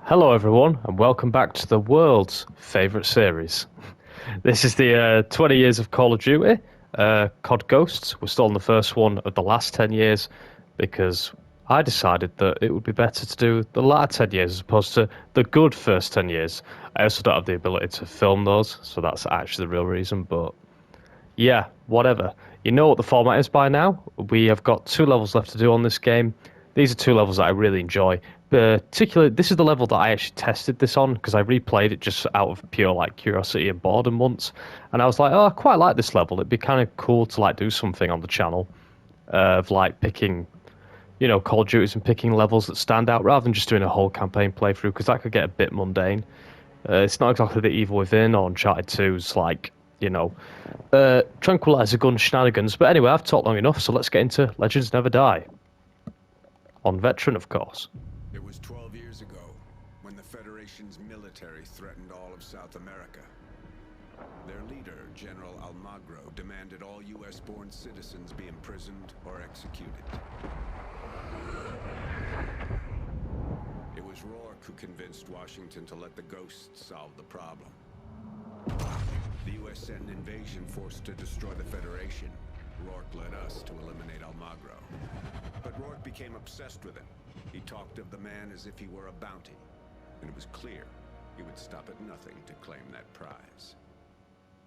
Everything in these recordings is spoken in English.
Hello, everyone, and welcome back to the world's favourite series. This is the 20 years of Call of Duty, COD Ghosts. We're still on the first one of the last 10 years because I decided that it would be better to do the latter 10 years as opposed to the good first 10 years. I also don't have the ability to film those, so that's actually the real reason, but yeah, whatever. You know what the format is by now. We have got 2 levels left to do on this game. These are 2 levels that I really enjoy. Particularly, this is the level that I actually tested this on because I replayed it just out of pure like curiosity and boredom once, and I was like, oh, I quite like this level. It'd be kind of cool to like do something on the channel of like picking, Call of Duties and picking levels that stand out rather than just doing a whole campaign playthrough because that could get a bit mundane. It's not exactly the Evil Within or Uncharted 2's like, tranquilizer gun shenanigans. But anyway, I've talked long enough, so let's get into Legends Never Die. On Veteran, of course. It was 12 years ago when the Federation's military threatened all of South America. Their leader, General Almagro, demanded all US-born citizens be imprisoned or executed. It was Rourke who convinced Washington to let the Ghosts solve the problem. The US sent an invasion force to destroy the Federation. Rourke led us to eliminate Almagro. But Rourke became obsessed with him. He talked of the man as if he were a bounty. And it was clear he would stop at nothing to claim that prize.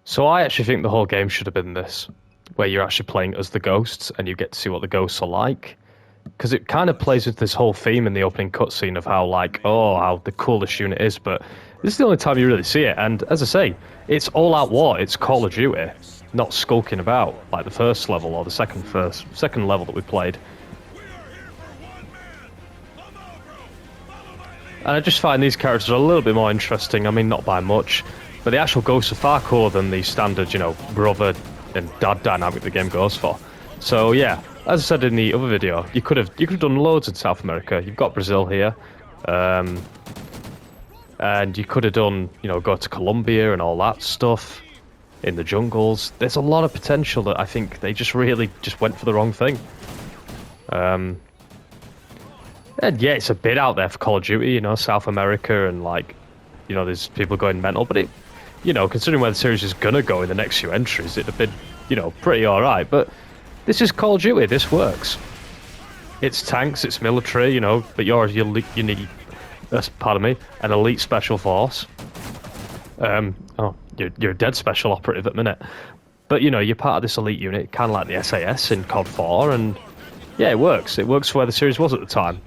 So I actually think the whole game should have been this, where you're actually playing as the Ghosts and you get to see what the Ghosts are like. Because it kind of plays with this whole theme in the opening cutscene of how, like, how the coolest unit is, but this is the only time you really see it, and as I say, it's all-out war, it's Call of Duty, not skulking about, like the first level or the second level that we played. And I just find these characters are a little bit more interesting, I mean, not by much, but the actual Ghosts are far cooler than the standard, brother and dad dynamic the game goes for. So yeah, as I said in the other video, you could have done loads in South America. You've got Brazil here, and you could have done, go to Colombia and all that stuff in the jungles. There's a lot of potential that I think they just really just went for the wrong thing. And yeah, it's a bit out there for Call of Duty, South America and like, there's people going mental, but it, considering where the series is gonna go in the next few entries, it'd have been, pretty alright, but this is Call of Duty, this works. It's tanks, it's military, but you need, pardon me, an elite special force. You're a dead special operative at the minute. But, you're part of this elite unit, kind of like the SAS in COD 4, and yeah, it works. It works for where the series was at the time.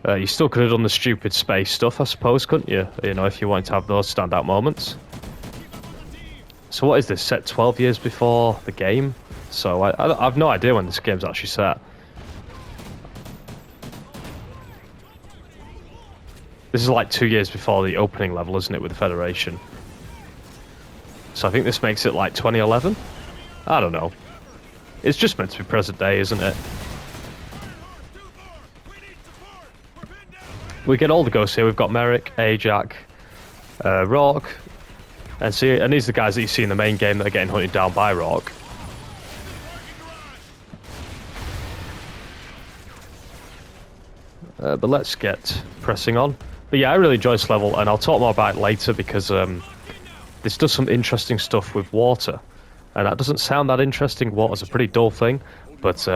You still could have done the stupid space stuff, I suppose, couldn't you? If you wanted to have those standout moments. So what is this, set 12 years before the game? So I have no idea when this game's actually set. This is like 2 years before the opening level, isn't it, with the Federation? So I think this makes it like 2011? I don't know. It's just meant to be present day, isn't it? We get all the Ghosts here. We've got Merrick, Ajax, Rourke, and these are the guys that you see in the main game that are getting hunted down by Rourke. But let's get pressing on. But yeah, I really enjoy this level, and I'll talk more about it later because this does some interesting stuff with water. And that doesn't sound that interesting. Water's a pretty dull thing, but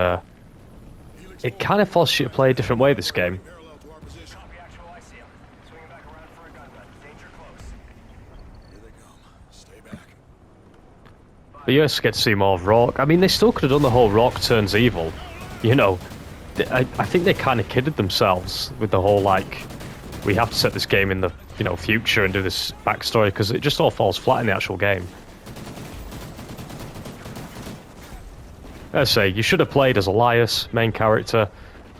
it kind of forces you to play a different way this game. But you also get to see more of Rourke. I mean, they still could have done the whole Rourke turns evil. I think they kind of kidded themselves with the whole, like, we have to set this game in the, future and do this backstory, because it just all falls flat in the actual game. As I say, you should have played as Elias, main character,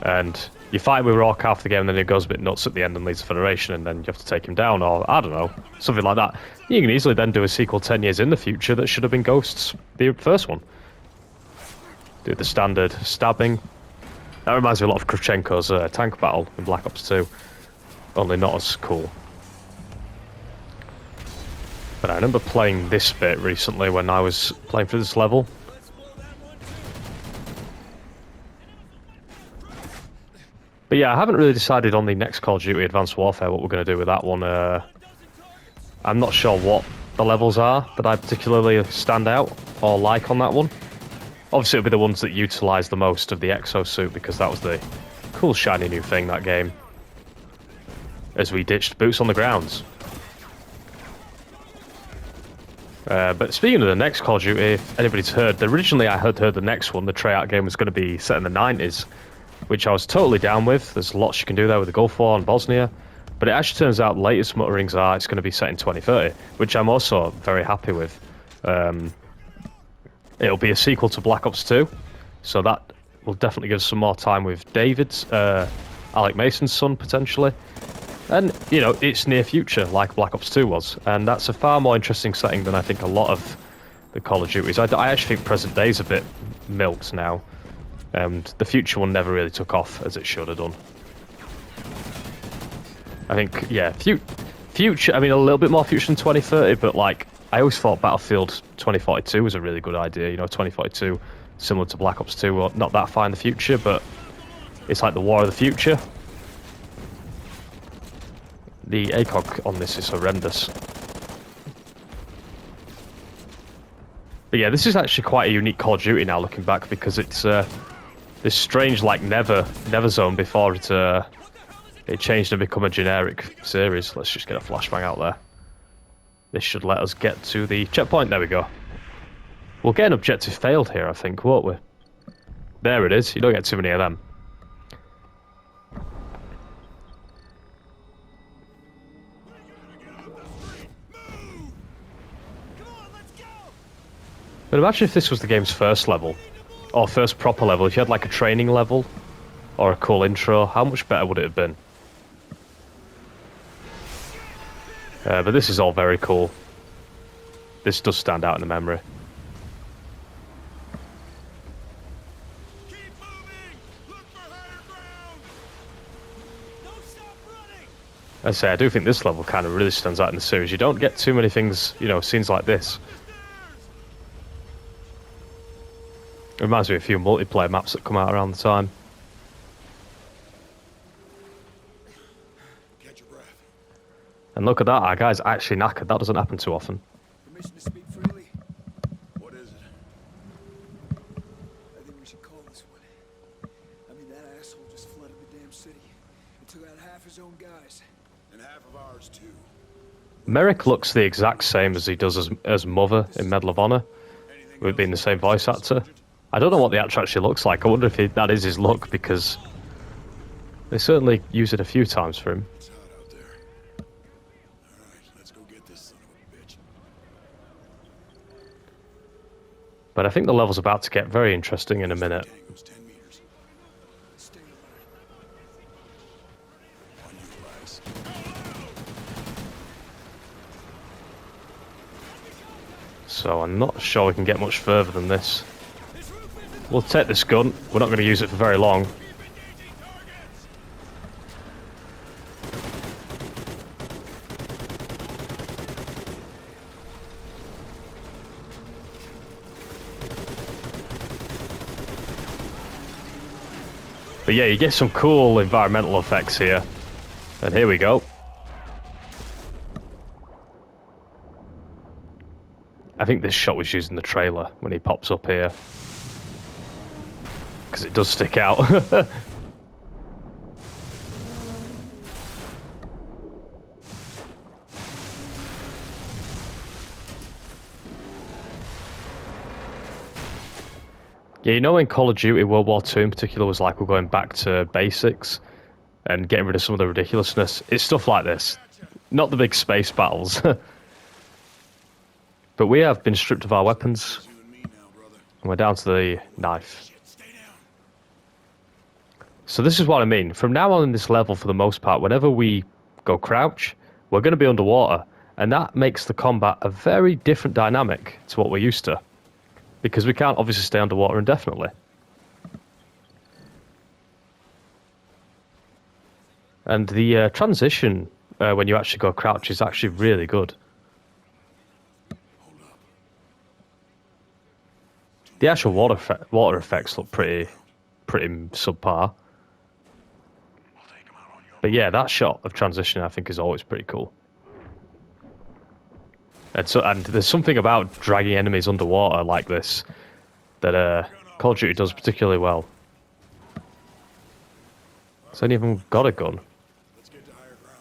and you fight with Rourke half the game, and then he goes a bit nuts at the end and leads the Federation, and then you have to take him down, or, I don't know, something like that. You can easily then do a sequel 10 years in the future that should have been Ghosts, the first one. Do the standard stabbing. That reminds me a lot of Kravchenko's tank battle in Black Ops 2, only not as cool. But I remember playing this bit recently when I was playing through this level. But But yeah, I haven't really decided on the next Call of Duty Advanced Warfare what we're going to do with that one. I'm not sure what the levels are that I particularly stand out or like on that one. Obviously, it'll be the ones that utilise the most of the exosuit, because that was the cool shiny new thing that game. As we ditched boots on the grounds. But speaking of the next Call of Duty, if anybody's heard, originally I had heard the next one, the Treyarch game, was going to be set in the 90s, which I was totally down with. There's lots you can do there with the Gulf War and Bosnia. But it actually turns out the latest mutterings are it's going to be set in 2030, which I'm also very happy with. It'll be a sequel to Black Ops 2, so that will definitely give us some more time with David's, Alec Mason's son, potentially. And, you know, it's near future, like Black Ops 2 was, and that's a far more interesting setting than I think a lot of the Call of Duties. I actually think present day's a bit milked now, and the future one never really took off as it should have done. I think, yeah, future, I mean, a little bit more future than 2030, but, like, I always thought Battlefield 2042 was a really good idea. You know, 2042, similar to Black Ops 2, well, not that far in the future, but it's like the war of the future. The ACOG on this is horrendous. But yeah, this is actually quite a unique Call of Duty now, looking back, because it's this strange, like, never zone before it changed and become a generic series. Let's just get a flashbang out there. This should let us get to the checkpoint. There we go. We'll get an objective failed here, I think, won't we? There it is. You don't get too many of them. But imagine if this was the game's first level, or first proper level. If you had like a training level, or a cool intro, how much better would it have been? But this is all very cool. This does stand out in the memory. I say, I do think this level kind of really stands out in the series. You don't get too many things, you know, scenes like this. It reminds me of a few multiplayer maps that come out around the time. Catch your breath. And look at that, our guy's actually knackered. That doesn't happen too often. Permission to speak freely? What is it? I think we should call this one. I mean, that asshole just flooded the damn city and took out half his own guys. And half of ours, too. Merrick looks the exact same as he does as Mother in Medal of Honor, with it being the same voice actor. I don't know what the actor actually looks like. I wonder if that is his look, because they certainly use it a few times for him. It's hot out there. All right, let's go get this son of a bitch. But I think the level's about to get very interesting in a minute. Tango's 10 meters. Stay alert. On you, lads. So I'm not sure we can get much further than this. We'll take this gun. We're not going to use it for very long. But yeah, you get some cool environmental effects here. And here we go. I think this shot was used in the trailer when he pops up here. Because it does stick out. Yeah, you know, in Call of Duty World War II in particular was like we're going back to basics and getting rid of some of the ridiculousness. It's stuff like this. Not the big space battles. But we have been stripped of our weapons. You and me now, brother. And we're down to the knife. Stay down. So this is what I mean. From now on in this level, for the most part, whenever we go crouch, we're going to be underwater. And that makes the combat a very different dynamic to what we're used to. Because we can't obviously stay underwater indefinitely. And the transition when you actually go crouch is actually really good. Hold up. The actual water effects look pretty subpar. But yeah, that shot of transition I think is always pretty cool. And there's something about dragging enemies underwater like this that Call of Duty does particularly well. Has any of them got a gun? Let's get to higher ground.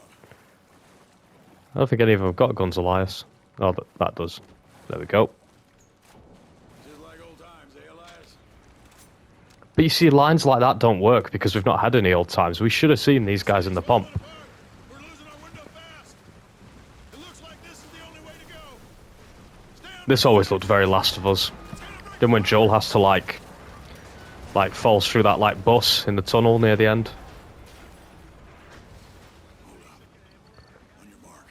I don't think any of them have got guns, Elias. Oh, that does. There we go. Just like old times, eh, Elias? But you see, lines like that don't work because we've not had any old times. We should have seen these guys in the pomp. We're losing our window fast. It looks like this is the only way to go. Stand This always looked very Last of Us. Then when Joel has to like falls through that like bus in the tunnel near the end. on your mark.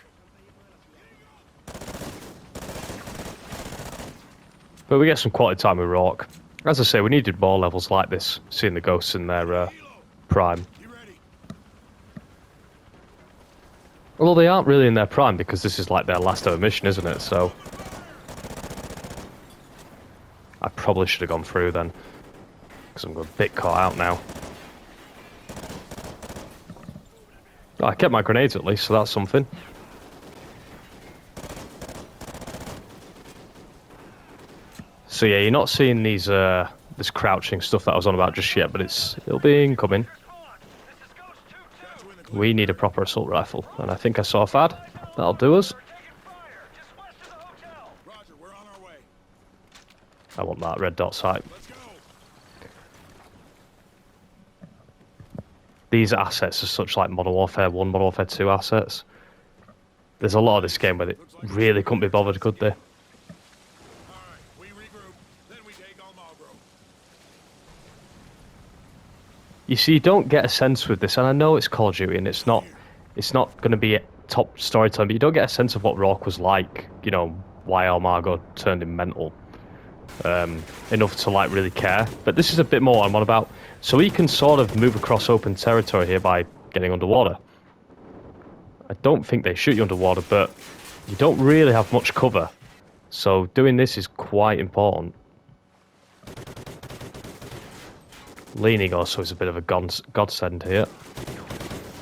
But we get some quality time with Rourke. As I say, we needed more levels like this, seeing the ghosts in their prime. You ready? Although they aren't really in their prime because this is like their last ever mission, isn't it? So I probably should have gone through then, because I'm a bit caught out now. Oh, I kept my grenades at least, so that's something. So yeah, you're not seeing these this crouching stuff that I was on about just yet, but it'll be incoming. We need a proper assault rifle, and I think I saw a Fad. That'll do us. Roger, we're on our way. I want that red dot sight. Let's go. These assets are such like Modern Warfare 1, Modern Warfare 2 assets. There's a lot of this game where they really couldn't be bothered, could they? All right, we regroup. Then we take on Marlboro. You see, you don't get a sense with this, and I know it's Call of Duty, and it's not going to be a top storytelling, but you don't get a sense of what Rourke was like. You know, why Al Margo turned him mental. Enough to like really care. But this is a bit more I'm on about. So he can sort of move across open territory here by getting underwater. I don't think they shoot you underwater, but you don't really have much cover. So doing this is quite important. Leaning also is a bit of a godsend here.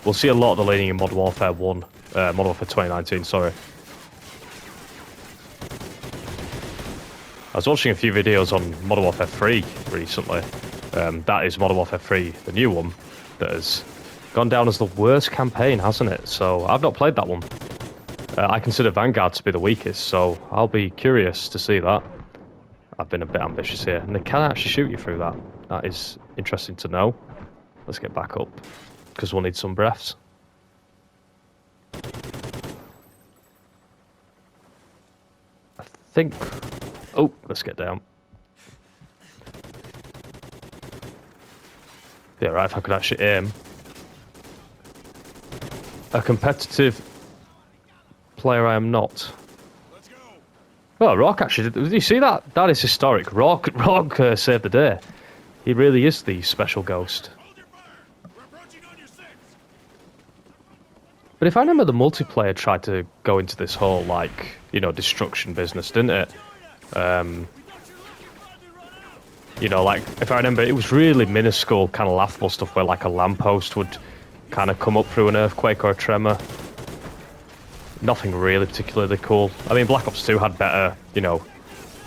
We'll see a lot of the leaning in Modern Warfare 1, Modern Warfare 2019, sorry. I was watching a few videos on Modern Warfare 3 recently. That is Modern Warfare 3, the new one, that has gone down as the worst campaign, hasn't it? So I've not played that one. I consider Vanguard to be the weakest, so I'll be curious to see that. I've been a bit ambitious here, and they can actually shoot you through that. That is interesting to know. Let's get back up, because we'll need some breaths. I think... Oh, let's get down. Yeah, right, if I could actually aim. A competitive player I am not. Let's go. Well, Rourke actually did you see that? That is historic. Rourke saved the day. He really is the special ghost. Hold your fire. We're approaching on your six. But if I remember, the multiplayer tried to go into this whole, like, you know, destruction business, didn't it? You know, like, if I remember, it was really minuscule, kind of laughable stuff where, like, a lamppost would kind of come up through an earthquake or a tremor. Nothing really particularly cool. I mean, Black Ops 2 had better, you know,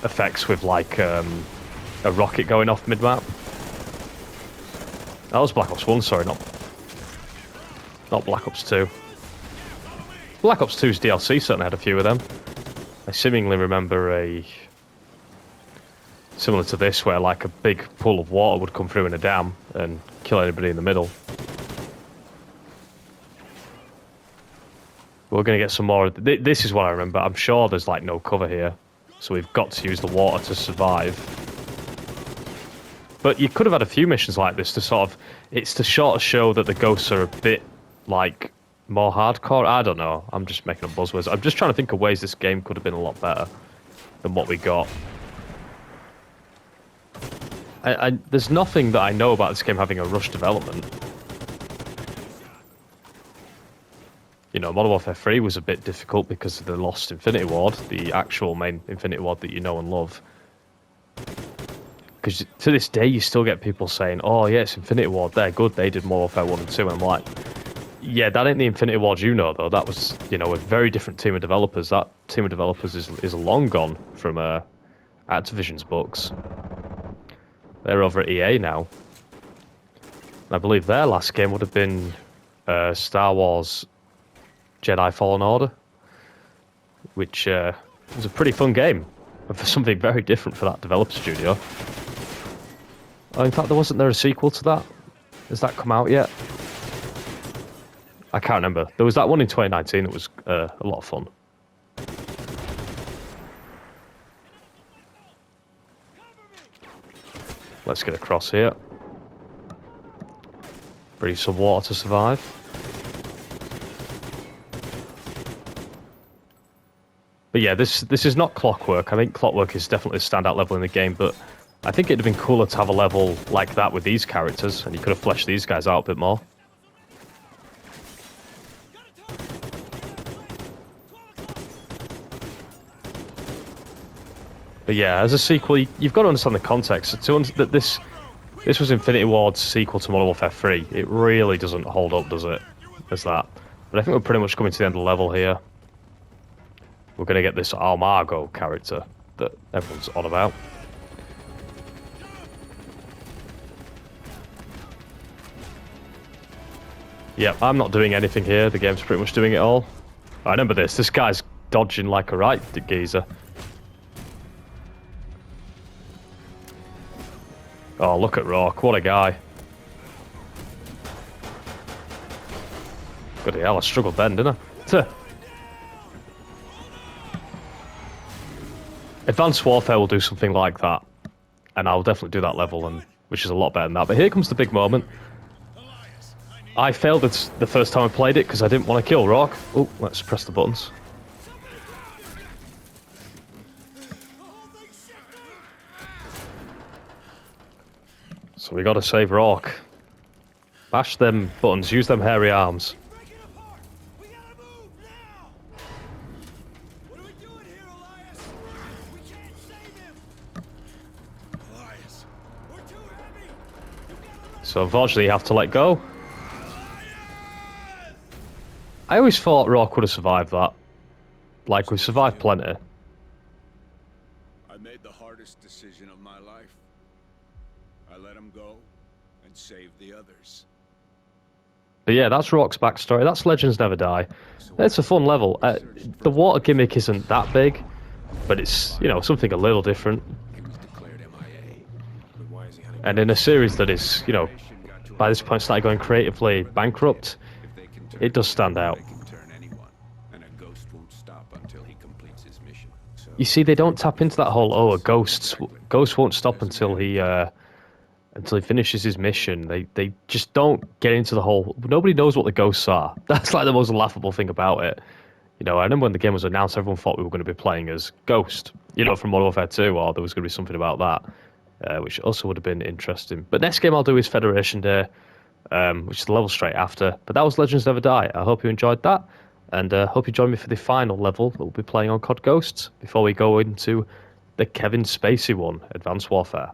effects with, like, a rocket going off mid-map. That was Black Ops 1, sorry, not Black Ops 2. Black Ops 2's DLC certainly had a few of them. I seemingly remember similar to this, where like a big pool of water would come through in a dam and kill anybody in the middle. We're going to get some more. This is what I remember. I'm sure there's like no cover here, so we've got to use the water to survive. But you could have had a few missions like this to sort of... It's to sort of show that the ghosts are a bit, like, more hardcore. I don't know. I'm just making up buzzwords. I'm just trying to think of ways this game could have been a lot better than what we got. There's nothing that I know about this game having a rush development. You know, Modern Warfare 3 was a bit difficult because of the lost Infinity Ward, the actual main Infinity Ward that you know and love. Because to this day, you still get people saying, oh, yeah, it's Infinity Ward, they're good, they did Modern Warfare 1 and 2, and I'm like, Yeah, that ain't the Infinity Ward you know, though. That was, you know, a very different team of developers. That team of developers is long gone from Activision's books. They're over at EA now. I believe their last game would have been Star Wars Jedi Fallen Order, which was a pretty fun game, and for something very different for that developer studio. Oh, in fact, wasn't there a sequel to that? Has that come out yet? I can't remember. There was that one in 2019 that was a lot of fun. Let's get across here. Breathe some water to survive. But yeah, this is not Clockwork. I think Clockwork is definitely a standout level in the game, but I think it'd have been cooler to have a level like that with these characters, and you could have fleshed these guys out a bit more. But yeah, as a sequel, you've got to understand the context. That this was Infinity Ward's sequel to Modern Warfare 3. It really doesn't hold up, does it? As that. But I think we're pretty much coming to the end of the level here. We're going to get this Almago character that everyone's on about. Yep, I'm not doing anything here. The game's pretty much doing it all. I remember this. This guy's dodging like a right geezer. Oh, look at Rourke. What a guy. Bloody hell, I struggled then, didn't I? Advanced Warfare will do something like that. And I'll definitely do that level, which is a lot better than that. But here comes the big moment. I failed it the first time I played it because I didn't want to kill Rourke. Oh, let's press the buttons. So we got to save Rourke. Bash them buttons, use them hairy arms. So unfortunately you have to let go. I always thought Rourke would have survived that. Like, we've survived plenty. I made the hardest decision of my life. I let him go and saved the others. But yeah, that's Rourke's backstory. That's Legends Never Die. It's a fun level. The water gimmick isn't that big, but it's, you know, something a little different. He was declared MIA. But why is he hunting? And in a series that is, you know, by this point started going creatively bankrupt, it does stand out. They can turn anyone, and a ghost won't stop until he completes his mission. So You see, they don't tap into that whole, a ghost won't stop until he finishes his mission. They just don't get into the whole, nobody knows what the ghosts are. That's like the most laughable thing about it. You know, I remember when the game was announced, everyone thought we were going to be playing as Ghost, you know, from Modern Warfare 2, or there was going to be something about that, which also would have been interesting. But next game I'll do is Federation Day, which is the level straight after. But that was Legends Never Die. I hope you enjoyed that, and hope you join me for the final level that we'll be playing on COD Ghosts before we go into the Kevin Spacey one, Advanced Warfare.